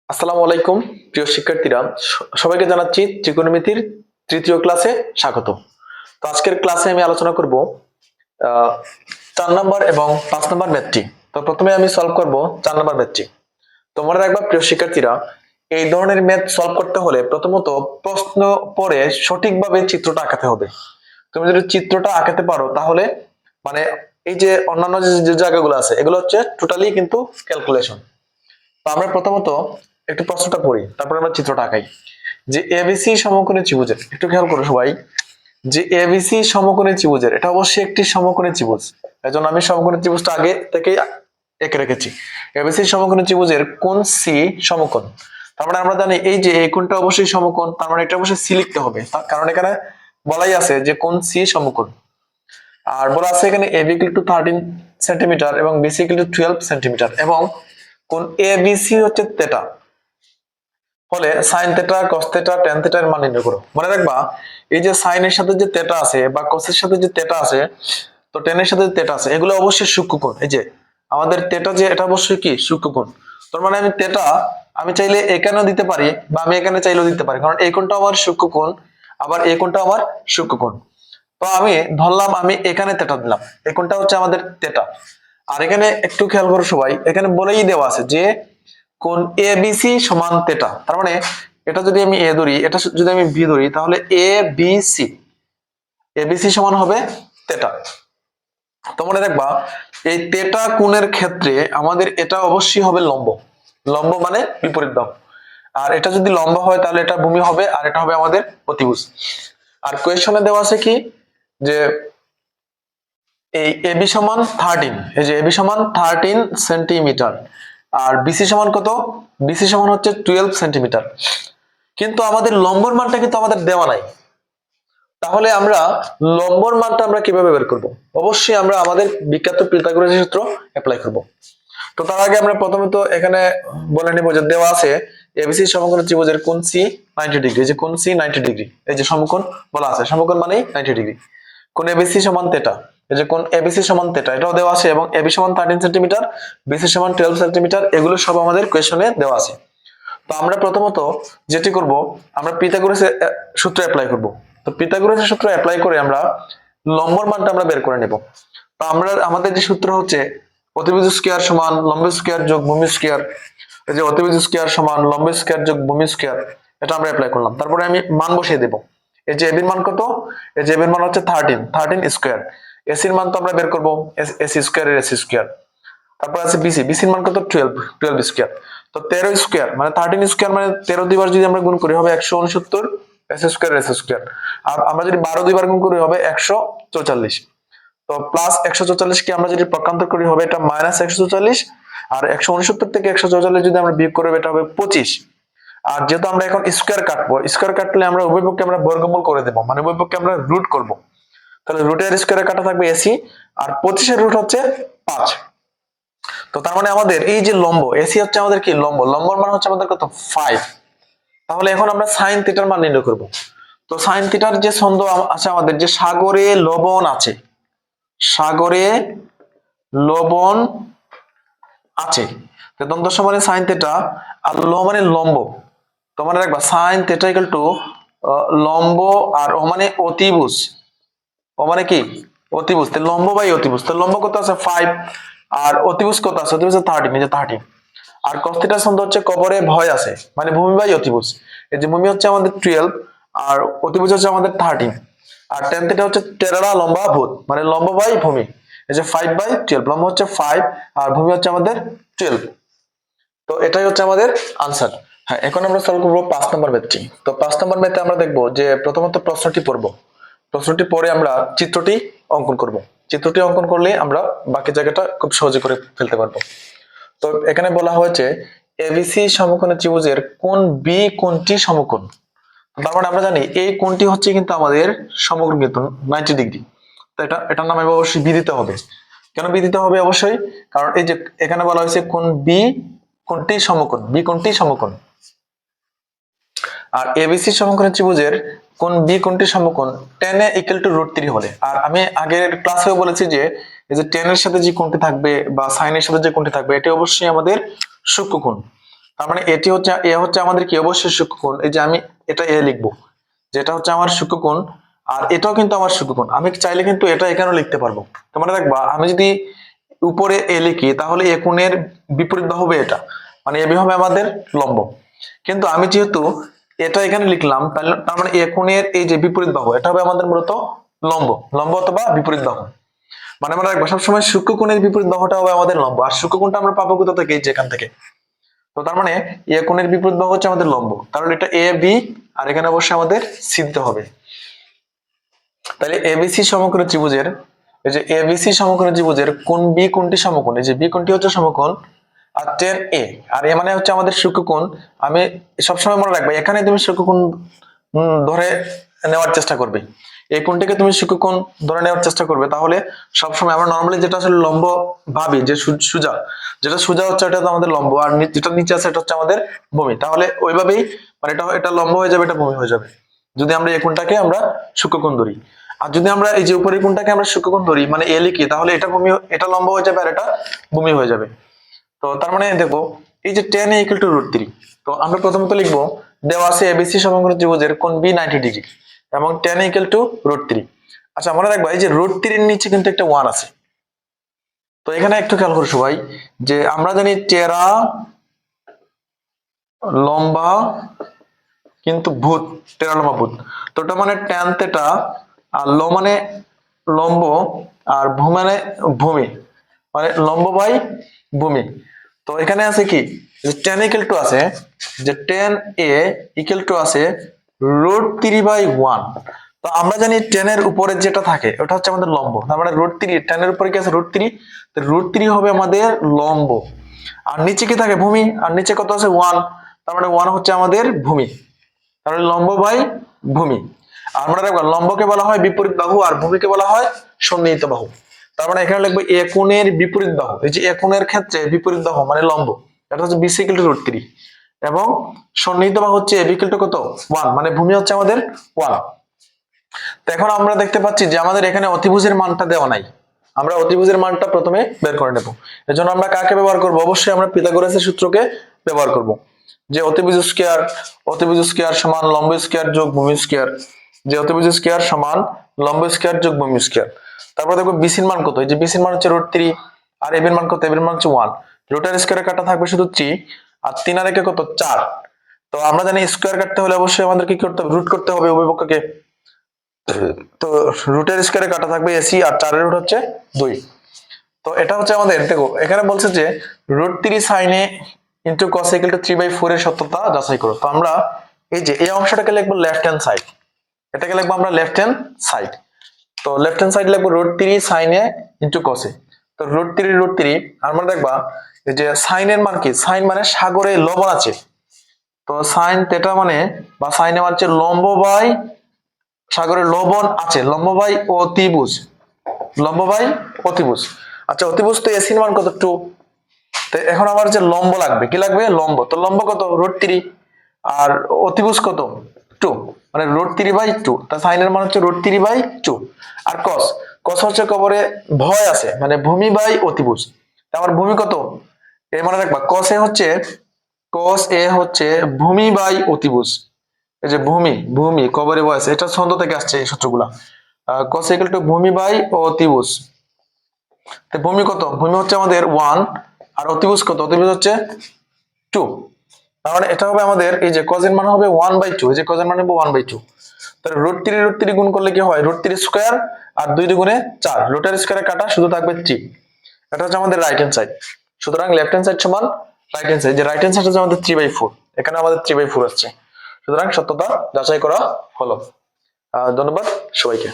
আসসালামু আলাইকুম প্রিয় শিক্ষার্থীরা, সবাইকে জানাচ্ছি ত্রিকোণমিতির তৃতীয় ক্লাসে স্বাগত। তো আজকের ক্লাসে আমি আলোচনা করব 4 নম্বর এবং 5 নম্বর ম্যাথটি। তো প্রথমে আমি সলভ করব 4 নম্বর ম্যাথটি। তো মনে রাখবা প্রিয় শিক্ষার্থীরা, এই ধরনের ম্যাথ সলভ করতে হলে প্রথমত প্রশ্ন পড়ে সঠিকভাবে চিত্রটা আঁকাতে হবে। তুমি যদি চিত্রটা আঁকাতে পারো তাহলে মানে এই যে অন্যান্য যে জায়গাগুলো আছে এগুলো হচ্ছে টোটালি কিন্তু ক্যালকুলেশন। তো আমরা প্রথমত একটু প্রশ্নটা পড়ি, তারপর আমরা চিত্রটা আঁকাই। যে এবিসি সমকোণী ত্রিভুজের, একটু খেয়াল করো সবাই, যে এবিসি সমকোণী ত্রিভুজের, এটা অবশ্যই একটি সমকোণী ত্রিভুজ। এজন্য আমি সমকোণী ত্রিভুজটা আগে থেকেই এঁকে রেখেছি। এবিসি সমকোণী ত্রিভুজের কোণ সি সমকোণ। তার মানে আমরা জানি এই যে এই কোণটা অবশ্যই সমকোণ, তার মানে এটা অবশ্যই সি লিখতে হবে, কারণ এখানে বলাই আছে যে কোণ সি সমকোণ। আর বলা আছে এখানে এবি ইকুয়াল টু 13 সেন্টিমিটার এবং বিসি ইকুয়াল টু 12 সেন্টিমিটার এবং কোণ এবিসি হচ্ছে থেটা। ফলে sine theta, cos theta, tan theta এর মান নির্ণয় করো। মনে রাখবা এই যে সাইনের সাথে যে থেটা আছে বা কসের সাথে যে থেটা আছে, তো ট্যানের সাথে যে থেটা আছে, এগুলো অবশ্যই সূক্ষ্মকোণ। এই যে আমাদের থেটা যে এটা অবশ্যই কি সূক্ষ্মকোণ। তার মানে আমি থেটা আমি চাইলে এখানেও দিতে পারি বা আমি এখানে চাইলেও দিতে পারি, কারণ এই কোণটা আমার সূক্ষ্মকোণ, আবার এই কোণটা আমার সূক্ষ্মকোণ। তো আমি ধরলাম আমি এখানে থেটা দিলাম, এই কোণটা হচ্ছে আমাদের থেটা। আর এখানে একটু খেয়াল করো সবাই, এখানে বলেই দেওয়া আছে যে কোণ এবিসি সমান থেটা। তার মানে এটা যদি আমি এ ধরি, এটা যদি আমি বি ধরি, তাহলে এবিসি এবিসি সমান হবে থেটা। তো মনে রাখবা এই থেটা কোণের ক্ষেত্রে আমাদের এটা অবশ্যই হবে লম্ব। লম্ব মানে বিপরীত বাহু। আর এটা যদি লম্ব হয় তাহলে এটা ভূমি হবে, আর এটা হবে আমাদের অতিভুজ। আর কোয়েশ্চনে দেওয়া আছে কি যে এই এবি সমান 13, এই যে এবি সমান 13 সেন্টিমিটার, আর বিসি সমান কত? বিসি সমান হচ্ছে 12 সেন্টিমিটার। কিন্তু আমাদের লম্বর মানটা কিন্তু আমাদের দেওয়া নাই। তাহলে আমরা লম্বর মানটা আমরা কিভাবে বের করব? অবশ্যই আমরা আমাদের বিখ্যাত পিথাগোরাসের সূত্র অ্যাপ্লাই করব। তো তার আগে আমরা প্রথমে তো এখানে বলে নিব যে দেওয়া আছে এবিসি সমকোণ ত্রিভুজের কোণ সি 90 ডিগ্রি। এই যে কোণ সি 90 ডিগ্রি, এই যে সমকোণ বলা আছে, সমকোণ মানেই 90 ডিগ্রি। কোণ এবিসি সমান থেটা, এই যে কোণ এবিসি সমান থেটা এটাও দেওয়া আছে, এবং এবি সমান 13 সেন্টিমিটার, বিসি সমান 12 সেন্টিমিটার, এগুলো সব আমাদের কোয়েশ্চনে দেওয়া আছে। তো আমরা প্রথমত যেটি করব, আমরা পিথাগোরাসের সূত্র অ্যাপ্লাই করব। তো পিথাগোরাসের সূত্র অ্যাপ্লাই করে আমরা লম্বর মানটা আমরা বের করে নেব। তো আমরা আমাদের যে সূত্র হচ্ছে অতিভুজ স্কয়ার সমান লম্ব স্কয়ার যোগ ভূমি স্কয়ার। এই যে অতিভুজ স্কয়ার সমান লম্ব স্কয়ার যোগ ভূমি স্কয়ার, এটা আমরা অ্যাপ্লাই করলাম। তারপরে আমি মান বসিয়ে দেব। এই যে এবির মান কত? এই যে এবির মান হচ্ছে 13 স্কয়ার। এসির মান তো আমরা বের করব, এসি স্কয়ার এর এসি স্কয়ার। তারপর আছে বিসি, বিসির মান কত? 12 স্কয়ার। তো 13 স্কয়ার মানে 13 স্কয়ার মানে 13 দুইবার যদি আমরা গুণ করি হবে 169 এস স্কয়ার এস স্কয়ার। আর আমরা যদি 12 দুইবার গুণ করি হবে 144। তো প্লাস 144 কে আমরা যদি পক্ষান্তর করি হবে এটা মাইনাস 144। আর 169 থেকে 144 যদি আমরা বিয়োগ করি এটা হবে 25। আর যেহেতু আমরা এখন স্কয়ার কাটবো, স্কয়ার কাটলে আমরা উভয় পক্ষে আমরা বর্গমূল করে দেব, মানে উভয় পক্ষে আমরা রুট করব। তাহলে রুটের স্কয়ারে কাটা থাকবে এসি, আর 25 এর রুট হচ্ছে 5। তো তার মানে আমাদের এই যে লম্ব এসি হচ্ছে আমাদের কি লম্ব, লম্বর মান হচ্ছে আমাদের কত? 5। তাহলে এখন আমরা সাইন থিটার মান নির্ণয় করব। তো সাইন থিটার যে ছন্দ আছে আমাদের, যে সাগরে লবণ আছে, সাগরে লবণ আছে, তো দ্বন্দ্ব সমানে সাইন থিটা, আর ল মানে লম্ব। তো মনে রাখবা সাইন থিটা ইকুয়াল টু লম্ব, আর ও মানে অতিভুজ। ও মানে কি? অতিভুজ। তো লম্ব বাই অতিভুজ, তো লম্ব কত আছে? 5, আর অতিভুজ কত আছে? অতিভুজ 13, এই যে 13। আর cos থিটার ছন্দ হচ্ছে কবরে ভয় আছে, মানে ভূমি বাই অতিভুজ। এই যে ভূমি হচ্ছে আমাদের 12, আর অতিভুজ হচ্ছে আমাদের 13। আর tan থিটা হচ্ছে টেরারা লম্বা ভূত, মানে লম্ব বাই ভূমি। এই যে 5/12, লম্ব হচ্ছে 5 আর ভূমি হচ্ছে আমাদের 12। তো এটাই হচ্ছে আমাদের আনসার। হ্যাঁ, এখন আমরা সলভ করবো 5 নম্বর ম্যাথটি। তো 5 নম্বর ম্যাথে আমরা দেখবো যে প্রথমত প্রশ্নটি পড়বো, প্রশ্নটি পড়ে আমরা চিত্রটি অঙ্কন করব। চিত্রটি অঙ্কন করলে আমরা বাকি জায়গাটা খুব সহজে করে ফেলতে পারবো। তো এখানে বলা হয়েছে এবিসি সমকোণী ত্রিভুজের কোণ বি কোণটি সমকোণ। তার মানে আমরা জানি এই কোণটি হচ্ছে কিন্তু আমাদের সমকোণ কিন্তু 90 ডিগ্রি। তো এটার নাম অবশ্যই বি দিতে হবে। কেন বি দিতে হবে? অবশ্যই কারণ এই যে এখানে বলা হয়েছে কোণ বি কোণটি সমকোণ, বি কোণটি সমকোণ। আর এবিসি সমকোণী ত্রিভুজের কোণ বি কোণটি সমকোণ tan a equal to √3 হলে। আর আমি আগের ক্লাসেও বলেছি যে এই যে tan এর সাথে যে কোণটি থাকবে বা sin এর সাথে যে কোণটি থাকবে এটা অবশ্যই আমাদের সূক্ষ্মকোণ। তার মানে এটি হচ্ছে এ হচ্ছে আমাদের কি অবশ্যই সূক্ষ্মকোণ। এই যে আমি এটা এ লিখবো, যেটা হচ্ছে আমার সূক্ষ্মকোণ, আর এটাও কিন্তু আমার সূক্ষ্মকোণ। আমি চাইলে কিন্তু এটা এখানেও লিখতে পারবো। তোমরা দেখবা আমি যদি উপরে এ লিখি তাহলে এ কোণের বিপরীত বাহু হবে এটা, মানে এবি হবে আমাদের লম্ব। কিন্তু আমি যেহেতু এটা এখানে লিখলাম, তাহলে তার মানে এ কোণের এই যে বিপরীত বাহু এটা হবে আমাদের মূলত লম্ব, লম্ব অথবা বিপরীত বাহু। মানে আমরা রাখবো সবসময় সূক্ষ্মকোণের বিপরীত বাহুটা হবে আমাদের লম্ব, আর সূক্ষ্মকোণটা আমরা পাবো কোথা থেকে, যেখান থেকে। তো তার মানে এ কোণের বিপরীত বাহু হচ্ছে আমাদের লম্ব, তাহলে এটা এ বি, আর এখানে অবশ্যই আমাদের সি দিতে হবে। তাহলে এবিসি সমকোণী ত্রিভুজের, এই যে এবিসি সমকোণী ত্রিভুজের কোণ বি কোণটি সমকোণ, এই যে বি কোণটি হচ্ছে সমকোণ, আর টেন এ, আর এ মানে হচ্ছে আমাদের সূক্ষ্মকোণ। আমি সবসময় মনে রাখবে এখানে তুমি সূক্ষ্মকোণ ধরে নেওয়ার চেষ্টা করবে, এই কোণটিকে তুমি সূক্ষ্মকোণ ধরে নেওয়ার চেষ্টা করবে, তাহলে সবসময় আমরা নর্মালি যেটা আসলে লম্ব ভাবি যে সোজা, যেটা সোজা হচ্ছে এটা তো আমাদের লম্ব, আর যেটা নিচে আছে এটা হচ্ছে আমাদের ভূমি, তাহলে ওইভাবেই মানে এটা লম্ব হয়ে যাবে, এটা ভূমি হয়ে যাবে যদি আমরা এই কোণটাকে আমরা সূক্ষ্মকোণ ধরি। আর যদি আমরা এই যে উপরের কোণটাকে আমরা সূক্ষ্মকোণ ধরি মানে এ লিখি, তাহলে এটা ভূমি, এটা লম্ব হয়ে যাবে আর এটা ভূমি হয়ে যাবে। তো তার মানে দেখো এই যে tan a = √3, তো আমরা প্রথমত লিখবো দেওয়া আছে এবিসি সমকোণী ত্রিভুজের কোণ বি 90 ডিগ্রি এবং tan a = √3। আচ্ছা মনে রাখবা এই যে √3 এর নিচে কিন্তু একটা 1 আছে। তো এখানে একটু খেয়াল করো সবাই, যে আমরা জানি টেরা লম্বা কিন্তু ভূত, টেরা লম্বা ভূত, তো এটা মানে tan θ, আর ল মানে লম্ব, আর ভূ মানে ভূমি, মানে লম্ব বাই ভূমি। তো এখানে আছে কি যে tan = আছে, যে tan a = আছে √3/1। তো আমরা জানি tan এর উপরে যেটা থাকে ওটা হচ্ছে আমাদের লম্ব, তার মানে √3, tan এর উপরে কি আছে √3, তো √3 হবে আমাদের লম্ব। আর নিচে কি থাকে ভূমি, আর নিচে কত আছে 1, তার মানে 1 হচ্ছে আমাদের ভূমি, তাহলে লম্ব বাই ভূমি। আর আমরা দেখব লম্বকে বলা হয় বিপরীত বাহু আর ভূমিকে বলা হয় সন্নিহিত বাহু। তার মানে এখানে লিখবো এ কোণের বিপরীত বাহু, এই যে এ কোণের ক্ষেত্রে বিপরীত বাহু মানে লম্ব, এটা হচ্ছে BC = √3, এবং সন্নিহিত বাহু হচ্ছে AB = কত 1, মানে ভূমি হচ্ছে আমাদের 1। তো এখন আমরা দেখতে পাচ্ছি যে আমাদের এখানে অতিভুজের মানটা দেওয়া নাই, আমরা অতিভুজের মানটা প্রথমে বের করে নেব। এজন্য আমরা কাকে ব্যবহার করব, অবশ্যই আমরা পিথাগোরাসের সূত্রকে ব্যবহার করব, যে অতিভুজ স্কয়ার সমান লম্ব স্কয়ার যোগ ভূমি স্কয়ার, যে অতিভুজ স্কয়ার সমান লম্ব স্কয়ার যোগ ভূমি স্কয়ার। তারপর দেখো বিসির মান কত, এই যে বিসির মান হচ্ছে √3, আর এবির মান কত, এবির মান হচ্ছে 1, রুটের স্কয়ারে কাটা থাকবে শুধু 3, আর 3 আর 1 কত 4। তো আমরা জানি স্কয়ার কাটতে হলে অবশ্যই আমাদের কি করতে হবে, রুট করতে হবে উভয় পক্ষকে। তো রুটের স্কয়ারে কাটা থাকবে এসি, আর 4 এর রুট হচ্ছে 2। তো এটা হচ্ছে আমাদের, দেখো এখানে বলছে যে √3 sin a * cos a = 3/4 এর সত্যতা যাচাই করো। তো আমরা এই যে এই অংশটাকে লিখবো লেফট হ্যান্ড সাইড, এটাকে লিখবো আমরা লেফট হ্যান্ড সাইড। তো লেফট হ্যান্ড সাইড লিখবো √3 sin a * cos a। তো √3 আমরা দেখবা এই যে sin এর মান কি, sin মানে সাগরে লবণ আছে, তো sin θ মানে বা sin a মানে হচ্ছে লম্ব বাই সাগরে লবণ আছে, লম্ব বাই অতিভুজ, লম্ব বাই অতিভুজ। আচ্ছা অতিভুজ তো এসি এর মান কত 2, তো এখন আমার যে লম্ব লাগবে, কি লাগবে লম্ব, তো লম্ব কত √3, আর অতিভুজ কত 2, মানে √3/2, তা সাইন এর মান হচ্ছে √3/2। আর cos হচ্ছে কবরে ভয় আছে, মানে ভূমি বাই অতিভুজ, আমার ভূমি কত, এই মনে রাখবা cos a হচ্ছে ভূমি বাই অতিভুজ। এই যে ভূমি কবরে ভয় আছে, এটা ছন্দ থেকে আসছে এই সূত্রগুলা। cos a = ভূমি বাই অতিভুজ। তো ভূমি কত, ভূমি হচ্ছে আমাদের 1, আর অতিভুজ কত, অতিভুজ হচ্ছে 2। তার মানে এটা হবে আমাদের এই যে cos এর মান হবে 1/2, এই যে cos এর মান হবে 1/2। তাহলে √3 গুণ করলে কি হয়, √3 স্কয়ার আর 2 2 4, রুটের স্কয়ারে কাটা শুধু থাকবে 3। এটা হচ্ছে আমাদের রাইট হ্যান্ড সাইড। সুতরাং লেফট হ্যান্ড সাইড সমান রাইট হ্যান্ড সাইড, যে রাইট হ্যান্ড সাইড হচ্ছে আমাদের 3/4, এখানে আমাদের 3/4 আসছে। সুতরাং সত্যতা যাচাই করা হলো। ধন্যবাদ সবাইকে।